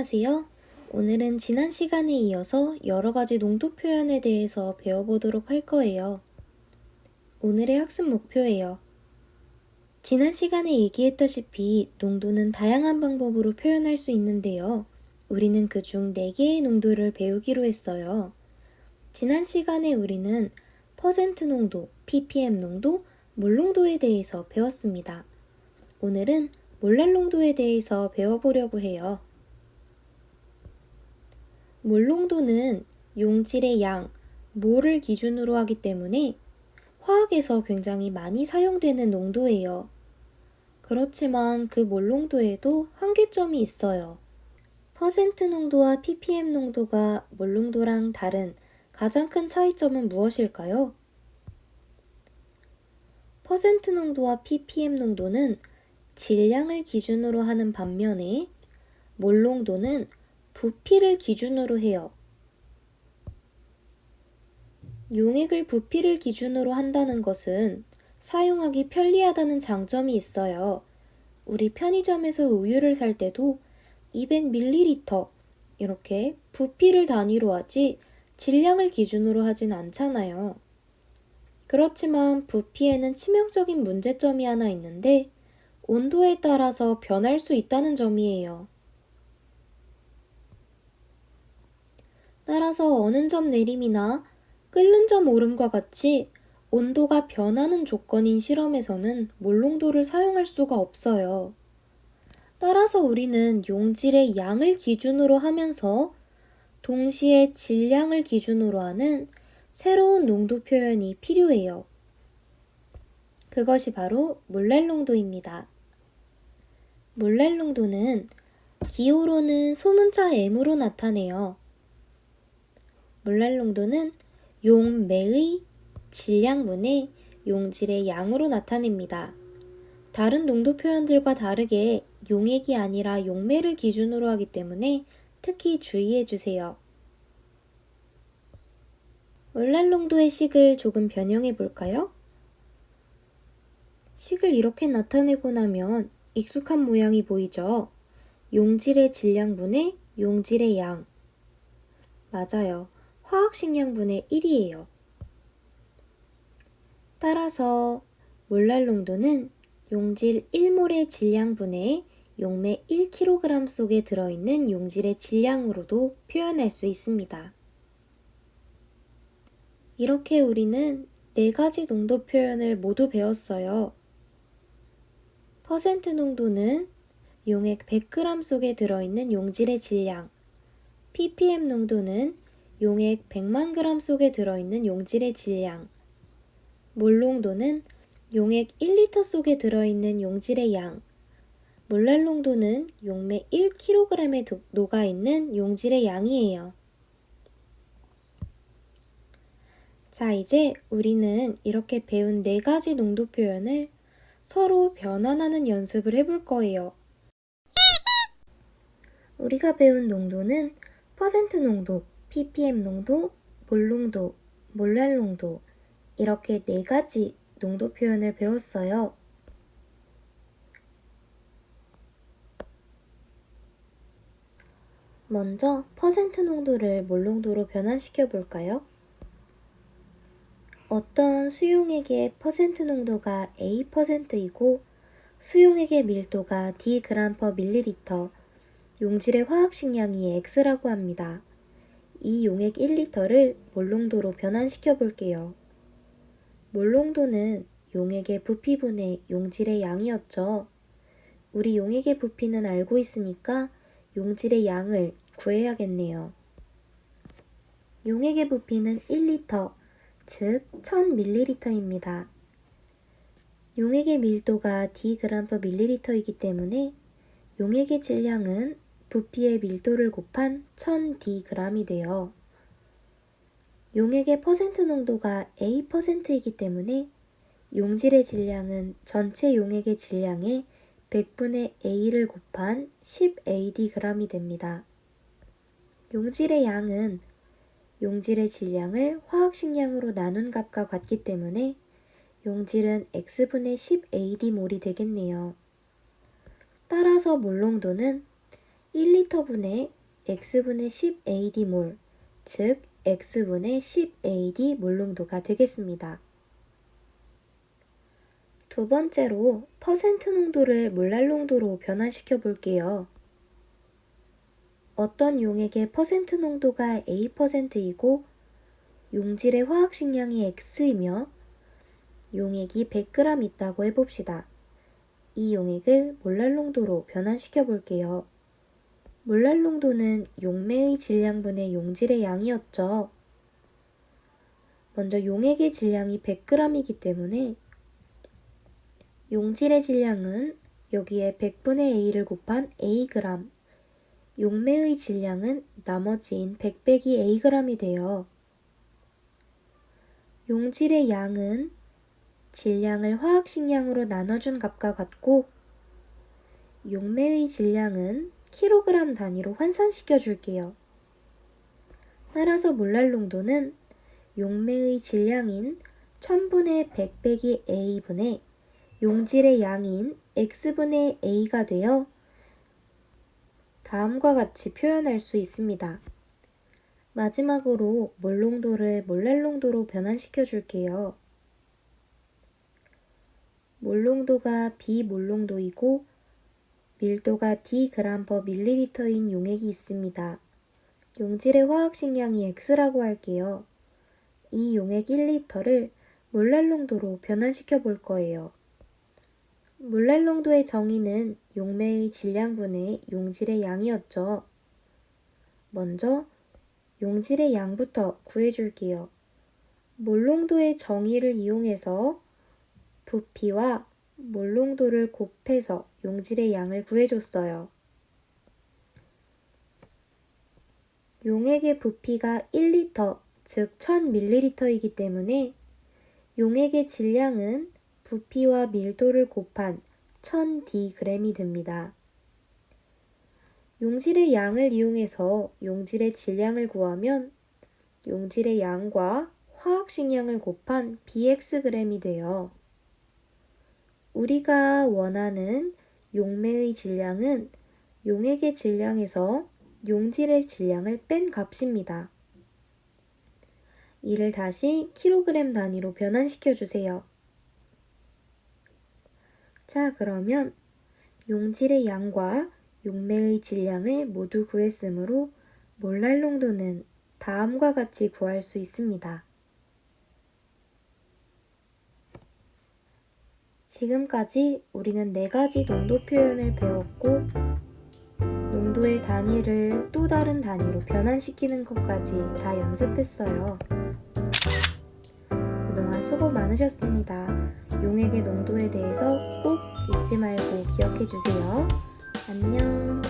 안녕하세요. 오늘은 지난 시간에 이어서 여러 가지 농도 표현에 대해서 배워보도록 할 거예요. 오늘의 학습 목표예요. 지난 시간에 얘기했다시피 농도는 다양한 방법으로 표현할 수 있는데요. 우리는 그중 4개의 농도를 배우기로 했어요. 지난 시간에 우리는 퍼센트 농도, ppm 농도, 몰 농도에 대해서 배웠습니다. 오늘은 몰랄 농도에 대해서 배워보려고 해요. 몰 농도는 용질의 양, 몰을 기준으로 하기 때문에 화학에서 굉장히 많이 사용되는 농도예요. 그렇지만 그 몰 농도에도 한계점이 있어요. 퍼센트 농도와 ppm 농도가 몰 농도랑 다른 가장 큰 차이점은 무엇일까요? 퍼센트 농도와 ppm 농도는 질량을 기준으로 하는 반면에 몰 농도는 부피를 기준으로 해요. 용액을 부피를 기준으로 한다는 것은 사용하기 편리하다는 장점이 있어요. 우리 편의점에서 우유를 살 때도 200ml 이렇게 부피를 단위로 하지 질량을 기준으로 하진 않잖아요. 그렇지만 부피에는 치명적인 문제점이 하나 있는데 온도에 따라서 변할 수 있다는 점이에요. 따라서 어는 점 내림이나 끓는 점 오름과 같이 온도가 변하는 조건인 실험에서는 몰 농도를 사용할 수가 없어요. 따라서 우리는 용질의 양을 기준으로 하면서 동시에 질량을 기준으로 하는 새로운 농도 표현이 필요해요. 그것이 바로 몰랄 농도입니다. 몰랄 농도는 기호로는 소문자 m으로 나타내요. 몰랄 농도는 용매의 질량분의 용질의 양으로 나타냅니다. 다른 농도 표현들과 다르게 용액이 아니라 용매를 기준으로 하기 때문에 특히 주의해 주세요. 몰랄 농도의 식을 조금 변형해 볼까요? 식을 이렇게 나타내고 나면 익숙한 모양이 보이죠? 용질의 질량분의 용질의 양. 맞아요. 화학식량분의 1이에요. 따라서 몰랄 농도는 용질 1몰의 질량분의 용매 1kg 속에 들어있는 용질의 질량으로도 표현할 수 있습니다. 이렇게 우리는 4가지 농도 표현을 모두 배웠어요. 퍼센트 농도는 용액 100g 속에 들어있는 용질의 질량, ppm 농도는 용액 100만 g 속에 들어있는 용질의 질량, 몰 농도는 용액 1리터 속에 들어있는 용질의 양, 몰랄 농도는 용매 1kg에 녹아있는 용질의 양이에요. 자, 이제 우리는 이렇게 배운 4가지 농도 표현을 서로 변환하는 연습을 해볼 거예요. 우리가 배운 농도는 퍼센트 농도, ppm 농도, 몰 농도, 몰랄 농도 이렇게 4가지 농도 표현을 배웠어요. 먼저 퍼센트 농도를 몰 농도로 변환시켜 볼까요? 어떤 수용액의 퍼센트 농도가 A%이고 수용액의 밀도가 D g/ml, 용질의 화학식량이 X라고 합니다. 이 용액 1리터를 몰 농도로 변환시켜 볼게요. 몰 농도는 용액의 부피분의 용질의 양이었죠. 우리 용액의 부피는 알고 있으니까 용질의 양을 구해야겠네요. 용액의 부피는 1리터, 즉 1000ml입니다. 용액의 밀도가 D g/ml이기 때문에 용액의 질량은 부피의 밀도를 곱한 1000dg이 돼요. 용액의 퍼센트 농도가 A%이기 때문에 용질의 질량은 전체 용액의 질량의 100분의 A를 곱한 10ADg이 됩니다. 용질의 양은 용질의 질량을 화학식량으로 나눈 값과 같기 때문에 용질은 X분의 10AD몰이 되겠네요. 따라서 몰 농도는 1리터분의 x분의 10AD몰, 즉 x분의 10AD 몰농도가 되겠습니다. 두 번째로 퍼센트 농도를 몰랄 농도로 변환시켜 볼게요. 어떤 용액의 퍼센트 농도가 A%이고 용질의 화학식량이 X이며 용액이 100g 있다고 해봅시다. 이 용액을 몰랄 농도로 변환시켜 볼게요. 몰랄 농도는 용매의 질량분의 용질의 양이었죠. 먼저 용액의 질량이 100g이기 때문에 용질의 질량은 여기에 100분의 A를 곱한 Ag, 용매의 질량은 나머지인 100 빼기 Ag이 돼요. 용질의 양은 질량을 화학식량으로 나눠준 값과 같고 용매의 질량은 kg 단위로 환산시켜 줄게요. 따라서 몰랄 농도는 용매의 질량인 1000분의 100 빼기 A분의 용질의 양인 X분의 A가 되어 다음과 같이 표현할 수 있습니다. 마지막으로 몰 농도를 몰랄 농도로 변환시켜 줄게요. 몰 농도가 비몰 농도이고 밀도가 d g/ml인 용액이 있습니다. 용질의 화학식량이 X라고 할게요. 이 용액 1리터를 몰랄 농도로 변환시켜 볼 거예요. 몰랄 농도의 정의는 용매의 질량분의 용질의 양이었죠. 먼저 용질의 양부터 구해줄게요. 몰 농도의 정의를 이용해서 부피와 몰 농도를 곱해서 용질의 양을 구해줬어요. 용액의 부피가 1리터, 즉 1000ml이기 때문에 용액의 질량은 부피와 밀도를 곱한 1000dg이 됩니다. 용질의 양을 이용해서 용질의 질량을 구하면 용질의 양과 화학식량을 곱한 bxg이 돼요. 우리가 원하는 용매의 질량은 용액의 질량에서 용질의 질량을 뺀 값입니다. 이를 다시 kg 단위로 변환시켜 주세요. 자, 그러면 용질의 양과 용매의 질량을 모두 구했으므로 몰랄 농도는 다음과 같이 구할 수 있습니다. 지금까지 우리는 4가지 농도 표현을 배웠고 농도의 단위를 또 다른 단위로 변환시키는 것까지 다 연습했어요. 그동안 수고 많으셨습니다. 용액의 농도에 대해서 꼭 잊지 말고 기억해 주세요. 안녕.